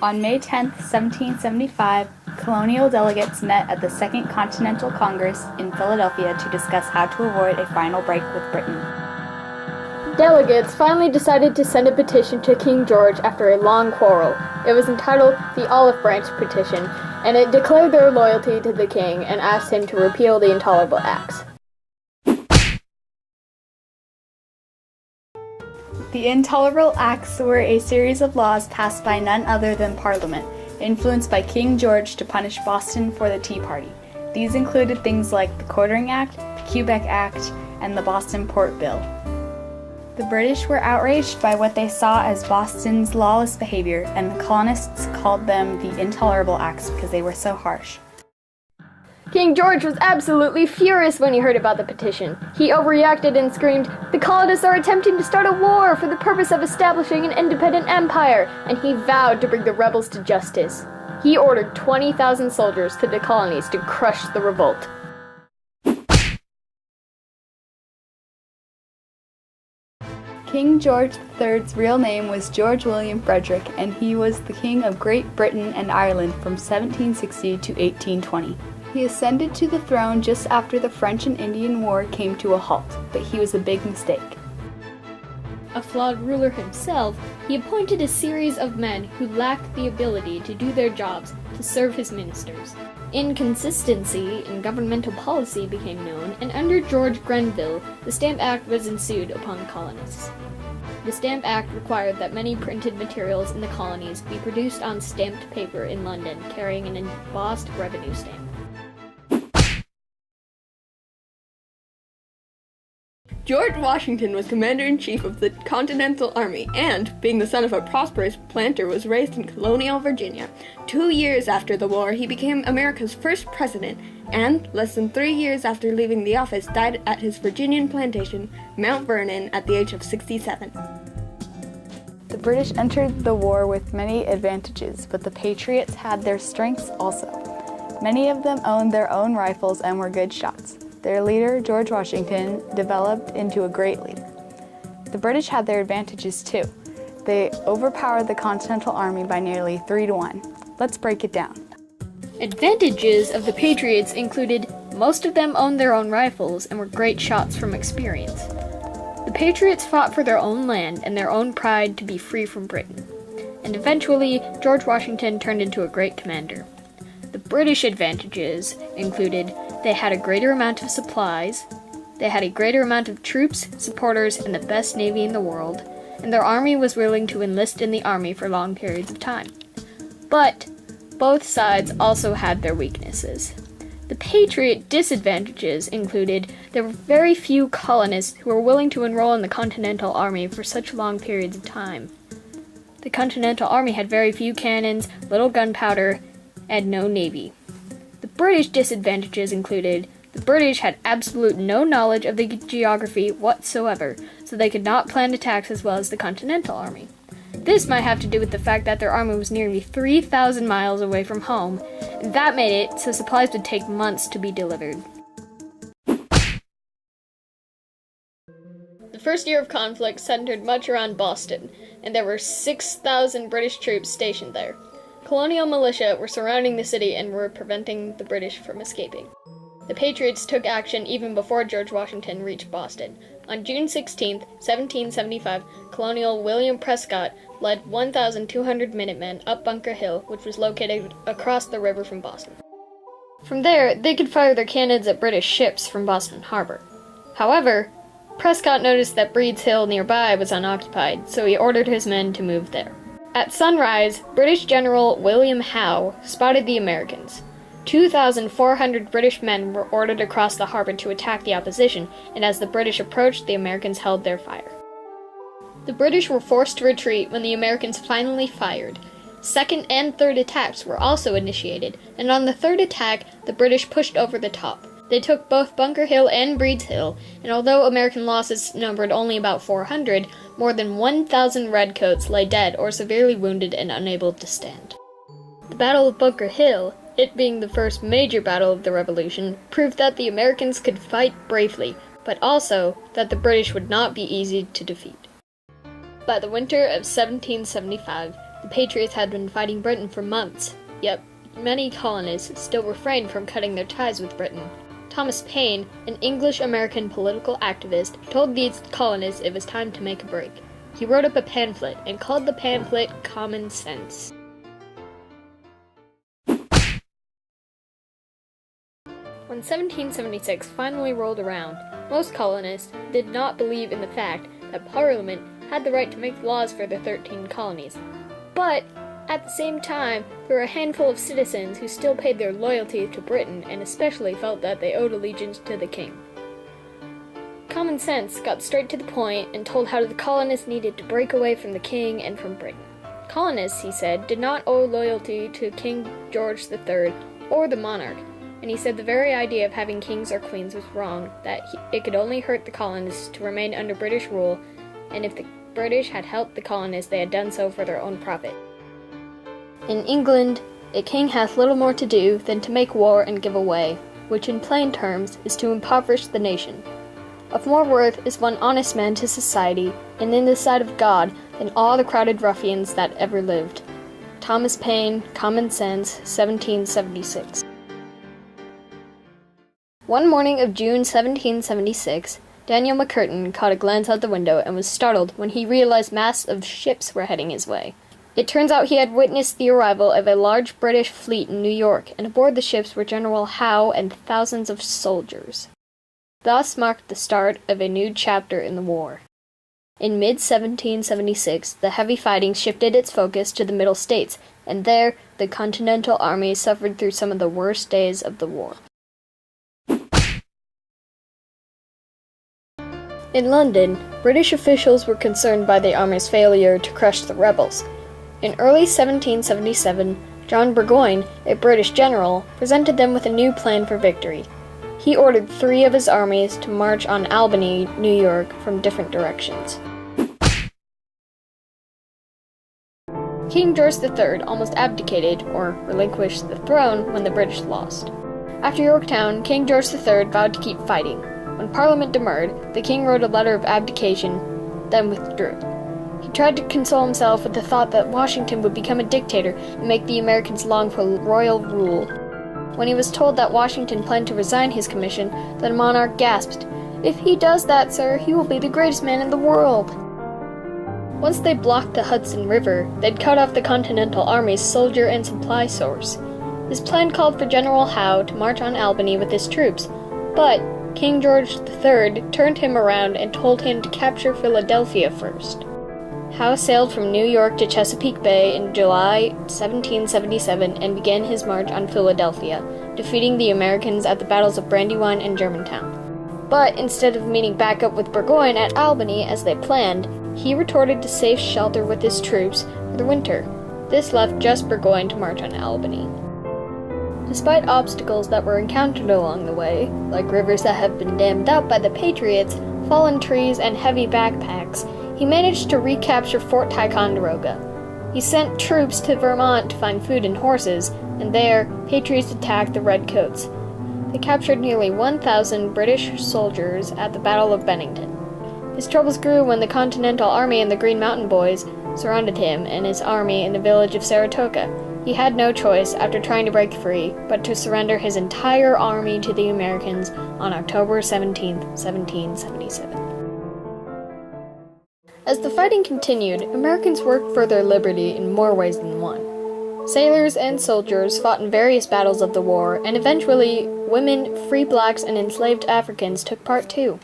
On May 10, 1775, colonial delegates met at the Second Continental Congress in Philadelphia to discuss how to avoid a final break with Britain. Delegates finally decided to send a petition to King George after a long quarrel. It was entitled the Olive Branch Petition, and it declared their loyalty to the king and asked him to repeal the Intolerable Acts. The Intolerable Acts were a series of laws passed by none other than Parliament, influenced by King George to punish Boston for the Tea Party. These included things like the Quartering Act, the Quebec Act, and the Boston Port Bill. The British were outraged by what they saw as Boston's lawless behavior, and the colonists called them the Intolerable Acts because they were so harsh. King George was absolutely furious when he heard about the petition. He overreacted and screamed, "The colonists are attempting to start a war for the purpose of establishing an independent empire," and he vowed to bring the rebels to justice. He ordered 20,000 soldiers to the colonies to crush the revolt. King George III's real name was George William Frederick, and he was the King of Great Britain and Ireland from 1760 to 1820. He ascended to the throne just after the French and Indian War came to a halt, but he was a big mistake. A flawed ruler himself, he appointed a series of men who lacked the ability to do their jobs to serve his ministers. Inconsistency in governmental policy became known, and under George Grenville, the Stamp Act was ensued upon colonists. The Stamp Act required that many printed materials in the colonies be produced on stamped paper in London, carrying an embossed revenue stamp. George Washington was commander-in-chief of the Continental Army and, being the son of a prosperous planter, was raised in colonial Virginia. 2 years after the war, he became America's first president, and, less than 3 years after leaving the office, died at his Virginian plantation, Mount Vernon, at the age of 67. The British entered the war with many advantages, but the Patriots had their strengths also. Many of them owned their own rifles and were good shots. Their leader, George Washington, developed into a great leader. The British had their advantages too. They overpowered the Continental Army by nearly 3-1. Let's break it down. Advantages of the Patriots included most of them owned their own rifles and were great shots from experience. The Patriots fought for their own land and their own pride to be free from Britain. And eventually, George Washington turned into a great commander. The British advantages included they had a greater amount of supplies, they had a greater amount of troops, supporters, and the best navy in the world, and their army was willing to enlist in the army for long periods of time. But both sides also had their weaknesses. The Patriot disadvantages included there were very few colonists who were willing to enroll in the Continental Army for such long periods of time. The Continental Army had very few cannons, little gunpowder, and no navy. The British disadvantages included the British had absolute no knowledge of the geography whatsoever, so they could not plan attacks as well as the Continental Army. This might have to do with the fact that their army was nearly 3,000 miles away from home, and that made it so supplies would take months to be delivered. The first year of conflict centered much around Boston, and there were 6,000 British troops stationed there. Colonial militia were surrounding the city and were preventing the British from escaping. The Patriots took action even before George Washington reached Boston. On June 16, 1775, Colonel William Prescott led 1,200 Minutemen up Bunker Hill, which was located across the river from Boston. From there, they could fire their cannons at British ships from Boston Harbor. However, Prescott noticed that Breed's Hill nearby was unoccupied, so he ordered his men to move there. At sunrise, British General William Howe spotted the Americans. 2,400 British men were ordered across the harbor to attack the opposition, and as the British approached, the Americans held their fire. The British were forced to retreat when the Americans finally fired. Second and third attacks were also initiated, and on the third attack, the British pushed over the top. They took both Bunker Hill and Breed's Hill, and although American losses numbered only about 400, more than 1,000 redcoats lay dead or severely wounded and unable to stand. The Battle of Bunker Hill, it being the first major battle of the Revolution, proved that the Americans could fight bravely, but also that the British would not be easy to defeat. By the winter of 1775, the Patriots had been fighting Britain for months, yet many colonists still refrained from cutting their ties with Britain. Thomas Paine, an English-American political activist, told these colonists it was time to make a break. He wrote up a pamphlet and called the pamphlet Common Sense. When 1776 finally rolled around, most colonists did not believe in the fact that Parliament had the right to make laws for the 13 colonies. But, at the same time, there were a handful of citizens who still paid their loyalty to Britain and especially felt that they owed allegiance to the king. Common Sense got straight to the point and told how the colonists needed to break away from the king and from Britain. Colonists, he said, did not owe loyalty to King George III or the monarch, and he said the very idea of having kings or queens was wrong, that it could only hurt the colonists to remain under British rule, and if the British had helped the colonists, they had done so for their own profit. In England, a king hath little more to do than to make war and give away, which in plain terms is to impoverish the nation. Of more worth is one honest man to society, and in the sight of God, than all the crowded ruffians that ever lived. Thomas Paine, Common Sense, 1776. One morning of June 1776, Daniel McCurtain caught a glance out the window and was startled when he realized mass of ships were heading his way. It turns out he had witnessed the arrival of a large British fleet in New York, and aboard the ships were General Howe and thousands of soldiers. Thus marked the start of a new chapter in the war. In mid-1776, the heavy fighting shifted its focus to the Middle States, and there, the Continental Army suffered through some of the worst days of the war. In London, British officials were concerned by the army's failure to crush the rebels. In early 1777, John Burgoyne, a British general, presented them with a new plan for victory. He ordered 3 of his armies to march on Albany, New York, from different directions. King George III almost abdicated, or relinquished the throne, when the British lost. After Yorktown, King George III vowed to keep fighting. When Parliament demurred, the king wrote a letter of abdication, then withdrew. He tried to console himself with the thought that Washington would become a dictator and make the Americans long for royal rule. When he was told that Washington planned to resign his commission, the monarch gasped, "If he does that, sir, he will be the greatest man in the world." Once they blocked the Hudson River, they'd cut off the Continental Army's soldier and supply source. His plan called for General Howe to march on Albany with his troops, but King George III turned him around and told him to capture Philadelphia first. Howe sailed from New York to Chesapeake Bay in July 1777 and began his march on Philadelphia, defeating the Americans at the battles of Brandywine and Germantown. But instead of meeting back up with Burgoyne at Albany as they planned, he retorted to safe shelter with his troops for the winter. This left just Burgoyne to march on Albany. Despite obstacles that were encountered along the way, like rivers that have been dammed up by the Patriots, fallen trees, and heavy backpacks, he managed to recapture Fort Ticonderoga. He sent troops to Vermont to find food and horses, and there, Patriots attacked the Redcoats. They captured nearly 1,000 British soldiers at the Battle of Bennington. His troubles grew when the Continental Army and the Green Mountain Boys surrounded him and his army in the village of Saratoga. He had no choice, after trying to break free, but to surrender his entire army to the Americans on October 17, 1777. As the fighting continued, Americans worked for their liberty in more ways than one. Sailors and soldiers fought in various battles of the war, and eventually, women, free blacks, and enslaved Africans took part too.